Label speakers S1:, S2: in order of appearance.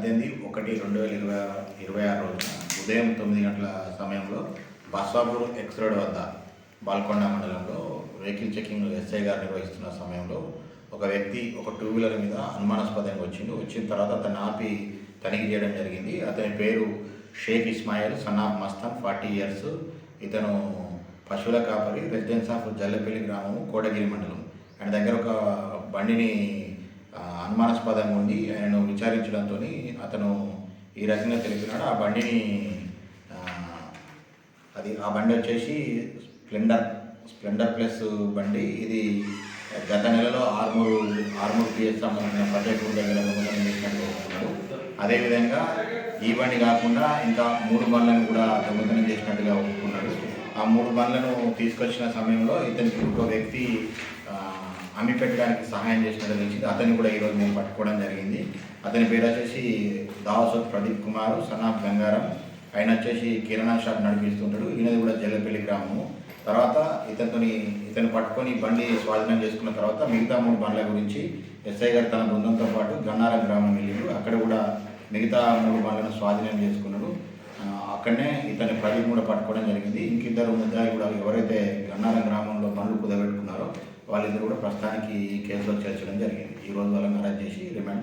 S1: 18/1/2026 రోజున ఉదయం 9 గంటల సమయంలో బస్వాపూర్ ఎక్స్ రోడ్ వద్ద బాల్కొండ మండలంలో వెహికల్ చెకింగ్ ఎస్ఐ గారు నిర్వహిస్తున్న సమయంలో ఒక వ్యక్తి ఒక టూ వీలర్ మీద అనుమానాస్పదంగా వచ్చిన తర్వాత అతన్ని ఆపి తనిఖీ చేయడం జరిగింది. అతని పేరు Shaik Ismail son of Mastan, 40 years. ఇతను పశువుల కాపరి, రెసిడెన్స్ ఆఫ్ జల్లపల్లి గ్రామం, కోటగిరి మండలం. ఆయన దగ్గర ఒక బండిని అనుమానాస్పదంగా ఉండి ఆయనను విచారించడంతో అతను ఈ రకంగా తెలిపినాడు. ఆ బండి వచ్చేసి స్ప్లెండర్ ప్లస్ బండి. ఇది గత నెలలో ఆర్మూర్ పిఎస్ సంబంధించిన పట్టేపూర్ దగ్గర దొంగతనం చేసినట్టు ఒప్పుకున్నాడు. అదేవిధంగా ఈ బండి కాకుండా ఇంకా 3 బండ్లను కూడా దొంగతనం చేసినట్టుగా ఒప్పుకున్నాడు. ఆ 3 బండ్లను తీసుకొచ్చిన సమయంలో ఇతనికి ఇంకో వ్యక్తి అమ్మి పెట్టడానికి సహాయం చేసినట్టు తెలిసింది. అతన్ని కూడా ఈరోజు మేము పట్టుకోవడం జరిగింది. అతని పేరు వచ్చేసి దావసోత్ ప్రదీప్ కుమార్, సన్ ఆఫ్ గంగారం. ఆయన వచ్చేసి కిరాణా షాప్ నడిపిస్తుంటాడు. ఈయనది కూడా జల్లపల్లి గ్రామము. తర్వాత ఇతను పట్టుకొని బండి స్వాధీనం చేసుకున్న తర్వాత మిగతా 3 బండ్ల గురించి ఎస్ఐ గారు తన బృందంతో పాటు గన్నారం గ్రామం వెళ్ళాడు. అక్కడ కూడా మిగతా 3 బండ్లను స్వాధీనం చేసుకున్నాడు. అక్కడనే ఇతని ప్రదీప్ కూడా పట్టుకోవడం జరిగింది. ఇంకిద్దరు ముద్దాయిలు కూడా ఎవరైతే గన్నారం గ్రామంలో బండ్లు కుదబెట్టుకున్నారో వాళ్ళిద్దరు కూడా ప్రస్తుతానికి ఈ కేసులో చేర్చడం జరిగింది. ఈరోజు వాళ్ళని అరెస్ట్ చేసి రిమాండ్